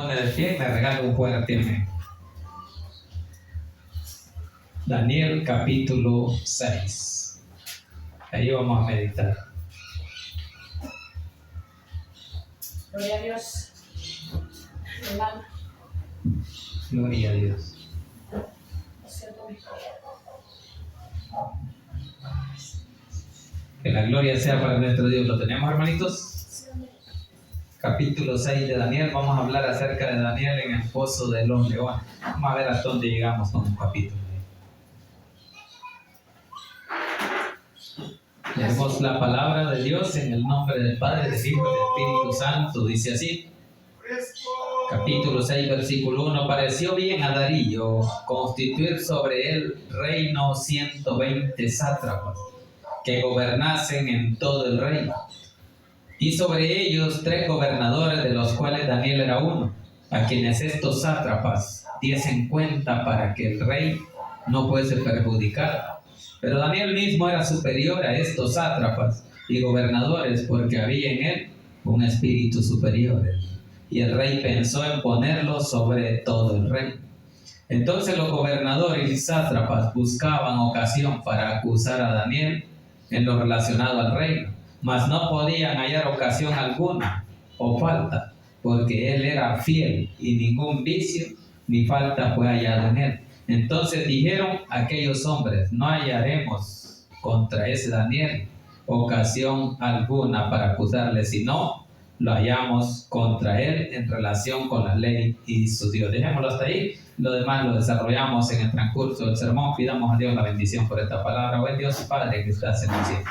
pone de pie y me regala un fuerte amén. Daniel capítulo 6. Ahí vamos a meditar. Gloria a Dios. Hermano. Gloria a Dios. Que la gloria sea para nuestro Dios. ¿Lo tenemos, hermanitos? Capítulo 6 de Daniel. Vamos a hablar acerca de Daniel en el pozo de los leones. Vamos a ver hasta dónde llegamos con el capítulo. Leemos la palabra de Dios en el nombre del Padre, del Hijo y del Espíritu Santo. Dice así. Capítulo 6, versículo 1. Pareció bien a Darío constituir sobre el reino 120 sátrapas que gobernasen en todo el reino, y sobre ellos 3 gobernadores, de los cuales Daniel era uno, a quienes estos sátrapas diesen cuenta para que el rey no fuese perjudicado. Pero Daniel mismo era superior a estos sátrapas y gobernadores, porque había en él un espíritu superior, y el rey pensó en ponerlo sobre todo el reino. Entonces los gobernadores y sátrapas buscaban ocasión para acusar a Daniel en lo relacionado al reino, mas no podían hallar ocasión alguna o falta, porque él era fiel y ningún vicio ni falta fue hallado en él. Entonces dijeron aquellos hombres: no hallaremos contra ese Daniel ocasión alguna para acusarle, sino lo hallamos contra él en relación con la ley y su Dios. Dejémoslo hasta ahí. Lo demás lo desarrollamos en el transcurso del sermón. Pidamos a Dios la bendición por esta palabra. Buen Dios Padre que estás en el cielo,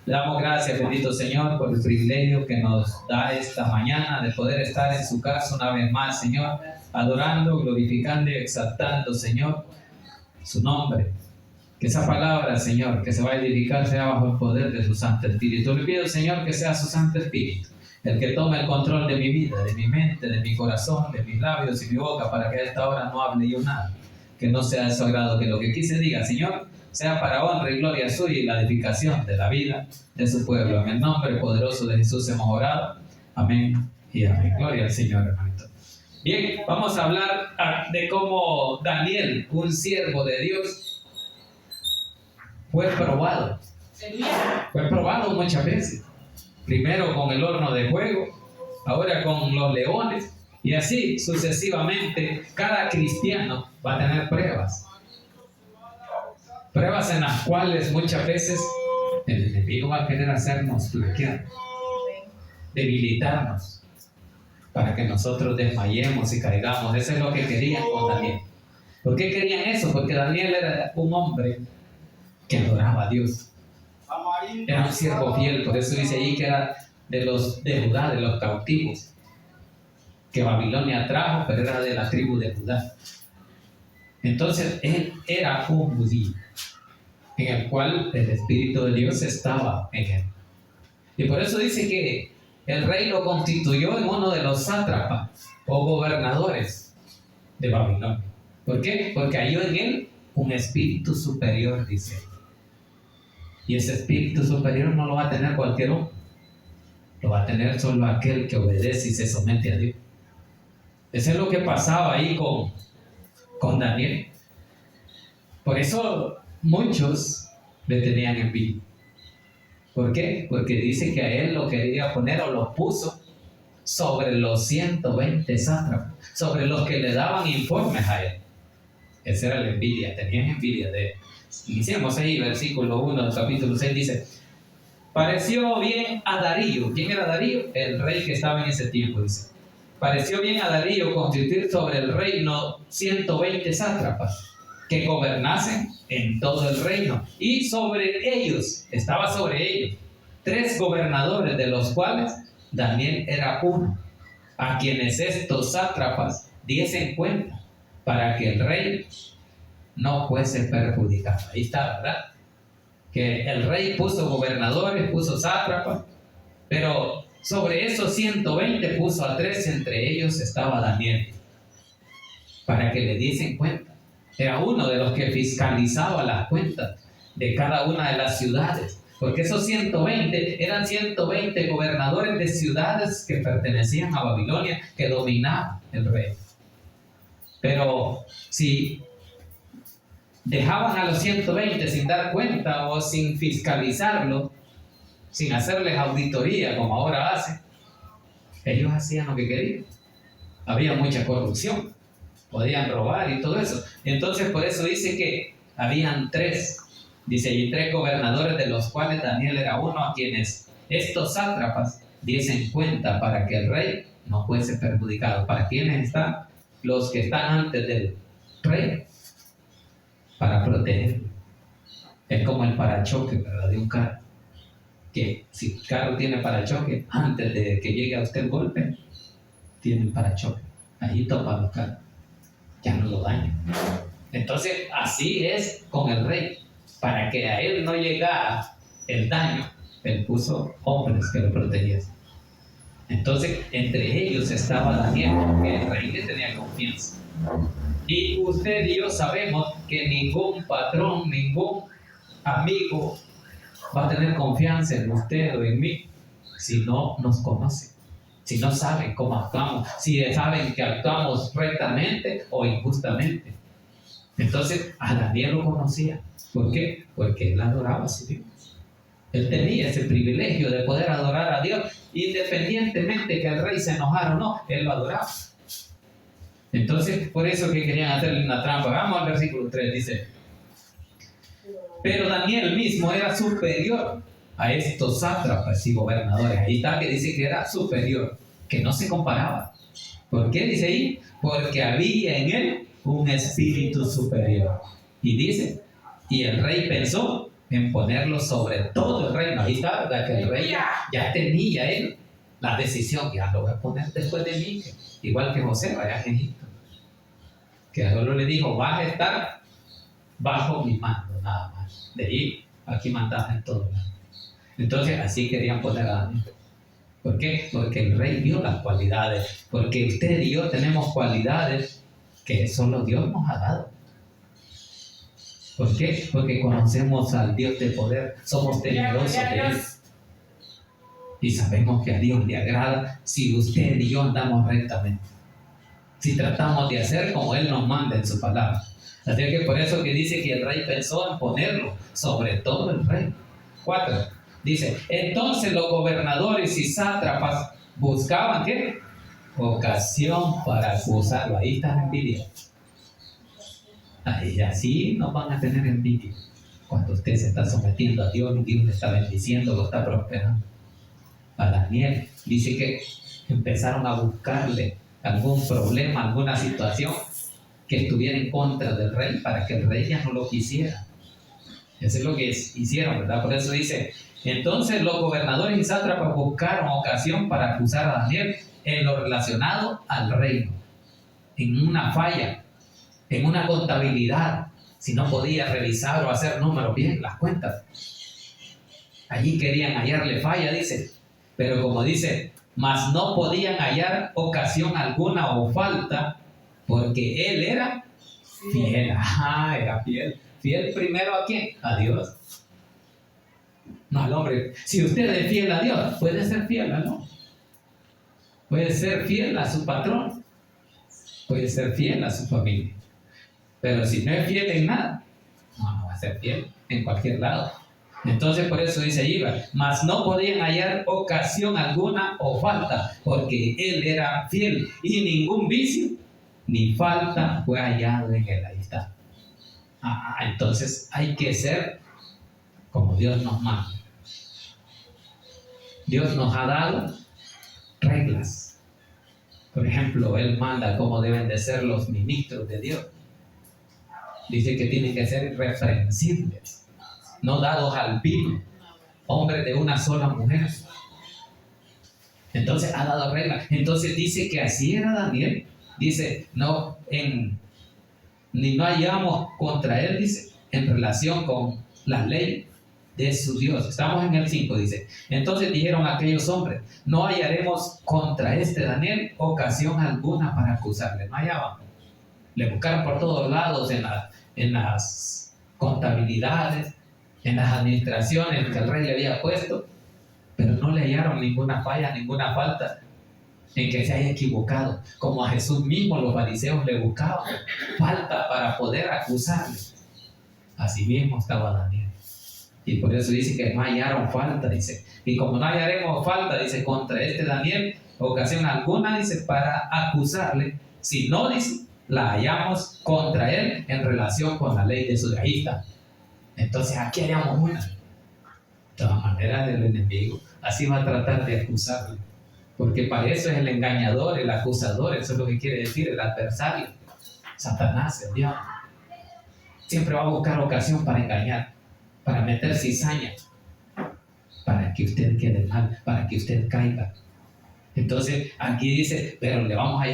le damos gracias, bendito Señor, por el privilegio que nos da esta mañana de poder estar en su casa una vez más, Señor, adorando, glorificando y exaltando, Señor, su nombre. Que esa palabra, Señor, que se va a edificar sea bajo el poder de su Santo Espíritu. Le pido, Señor, que sea su Santo Espíritu el que tome el control de mi vida, de mi mente, de mi corazón, de mis labios y mi boca, para que a esta hora no hable yo nada, que no sea de su agrado, que lo que quise diga, Señor, sea para honra y gloria suya y la edificación de la vida de su pueblo. En el nombre poderoso de Jesús hemos orado. Amén y amén. Gloria al Señor, hermanito. Bien, vamos a hablar de cómo Daniel, un siervo de Dios, fue probado. Fue probado muchas veces. Primero con el horno de fuego, ahora con los leones, y así sucesivamente. Cada cristiano va a tener pruebas. Pruebas en las cuales muchas veces el enemigo va a querer hacernos flaquear, debilitarnos, para que nosotros desmayemos y caigamos. Eso es lo que querían con Daniel. ¿Por qué querían eso? Porque Daniel era un hombre que adoraba a Dios. Era un siervo fiel, por eso dice ahí que era de Judá, de los cautivos que Babilonia trajo, pero era de la tribu de Judá. Entonces él era un judío en el cual el Espíritu de Dios estaba en él. Y por eso dice que el rey lo constituyó en uno de los sátrapas o gobernadores de Babilonia. ¿Por qué? Porque halló en él un espíritu superior, dice. Y ese espíritu superior no lo va a tener cualquier hombre. Lo va a tener solo aquel que obedece y se somete a Dios. Eso es lo que pasaba ahí con Daniel. Por eso muchos le tenían envidia. ¿Por qué? Porque dice que a él lo quería poner o lo puso sobre los 120 sátrapas, sobre los que le daban informes a él. Esa era la envidia, tenían envidia de él. Iniciamos ahí, versículo 1 del capítulo 6, dice: pareció bien a Darío. ¿Quién era Darío? El rey que estaba en ese tiempo, dice. Pareció bien a Darío constituir sobre el reino 120 sátrapas que gobernasen en todo el reino, y sobre ellos, estaba sobre ellos, 3 gobernadores, de los cuales Daniel era uno, a quienes estos sátrapas diesen cuenta para que el rey no fuese perjudicado. Ahí está, ¿verdad? Que el rey puso gobernadores, puso sátrapas, pero sobre esos 120 puso a 3, entre ellos estaba Daniel, para que le diesen cuenta. Era uno de los que fiscalizaba las cuentas de cada una de las ciudades, Porque esos 120 eran 120 gobernadores de ciudades que pertenecían a Babilonia, que dominaban el rey. Pero si dejaban a los 120 sin dar cuenta o sin fiscalizarlo, sin hacerles auditoría como ahora hacen, ellos hacían lo que querían. Había mucha corrupción, podían robar y todo eso. Entonces por eso dice que habían tres, dice, y tres gobernadores, de los cuales Daniel era uno, a quienes estos sátrapas diesen cuenta para que el rey no fuese perjudicado. ¿Para quiénes están? Los que están antes del rey, para protegerlo. Es como el parachoque, ¿verdad?, de un carro, que si el carro tiene parachoque, antes de que llegue a usted el golpe, tiene el parachoque, ahí topa los carros, ya no lo daña. Entonces así es con el rey. Para que a él no llegara el daño, él puso hombres que lo protegiesen. Entonces entre ellos estaba Daniel, porque el rey le tenía confianza. Y usted y yo sabemos que ningún patrón, ningún amigo va a tener confianza en usted o en mí si no nos conoce, si no saben cómo actuamos, si saben que actuamos rectamente o injustamente. Entonces a Daniel lo conocía. ¿Por qué? Porque él adoraba a su Dios. Él tenía ese privilegio de poder adorar a Dios, independientemente que el rey se enojara o no, él lo adoraba. Entonces, por eso que querían hacerle una trampa. Vamos al versículo 3, dice: pero Daniel mismo era superior a estos sátrapas y gobernadores. Ahí está que dice que era superior, que no se comparaba. ¿Por qué dice ahí? Porque había en él un espíritu superior. Y dice, y el rey pensó en ponerlo sobre todo el reino. Ahí está, ¿verdad?, que el rey ya tenía él la decisión: ya lo voy a poner después de mí, igual que José allá en Egipto, que solo le dijo: vas a estar bajo mi mando, nada más. De ahí, aquí mandaba en todo lado. Entonces así querían poner a Daniel. ¿Por qué? Porque el rey vio las cualidades, porque usted y yo tenemos cualidades que solo Dios nos ha dado. ¿Por qué? Porque conocemos al Dios de poder, somos temerosos de Él. Y sabemos que a Dios le agrada si usted y yo andamos rectamente, si tratamos de hacer como Él nos manda en su palabra. Así que por eso que dice que el rey pensó en ponerlo sobre todo el reino. 4. Dice: entonces los gobernadores y sátrapas buscaban ¿qué? Ocasión para acusarlo. Ahí está la envidia. Ahí así no van a tener envidia. Cuando usted se está sometiendo a Dios, Dios le está bendiciendo, lo está prosperando. A Daniel dice que empezaron a buscarle algún problema, alguna situación que estuviera en contra del rey, para que el rey ya no lo quisiera. Eso es lo que hicieron, ¿verdad? Por eso dice: entonces los gobernadores y sátrapas buscaron ocasión para acusar a Daniel en lo relacionado al reino, en una falla, en una contabilidad, si no podía revisar o hacer números bien, las cuentas. Allí querían hallarle falla, dice, pero como dice, mas no podían hallar ocasión alguna o falta, porque él era fiel. Era fiel. ¿Fiel primero a quién? A Dios. No al hombre. Si usted es fiel a Dios, puede ser fiel al hombre. Puede ser fiel a su patrón. Puede ser fiel a su familia. Pero si no es fiel en nada, no va a ser fiel en cualquier lado. Entonces por eso dice Iba, mas no podían hallar ocasión alguna o falta, porque él era fiel y ningún vicio ni falta fue hallado en él. Ahí está. Entonces hay que ser como Dios nos manda. Dios nos ha dado reglas. Por ejemplo, Él manda cómo deben de ser los ministros de Dios. Dice que tienen que ser irreprensibles, no dados al vino, hombres de una sola mujer. Entonces ha dado reglas. Entonces dice que así era Daniel. Dice, ni no hallamos contra él, dice, en relación con la ley de su Dios. Estamos en el 5, dice. Entonces dijeron aquellos hombres: no hallaremos contra este Daniel ocasión alguna para acusarle. No hallaban. Le buscaron por todos lados, en las contabilidades, en las administraciones que el rey le había puesto, pero no le hallaron ninguna falla, ninguna falta en que se haya equivocado. Como a Jesús mismo los fariseos le buscaban falta para poder acusarle. Así mismo estaba Daniel. Y por eso dice que no hallaron falta, dice. Y como no hallaremos falta, dice, contra este Daniel, ocasión alguna, dice, para acusarle, si no, dice, la hallamos contra él en relación con la ley de su rajista. Entonces aquí hallamos una. De todas maneras, el enemigo así va a tratar de acusarle. Porque para eso es el engañador, el acusador, eso es lo que quiere decir el adversario. Satanás, el diablo. Siempre va a buscar ocasión para engañar, para meter cizaña, para que usted quede mal, para que usted caiga. Entonces aquí dice, pero le vamos a hallar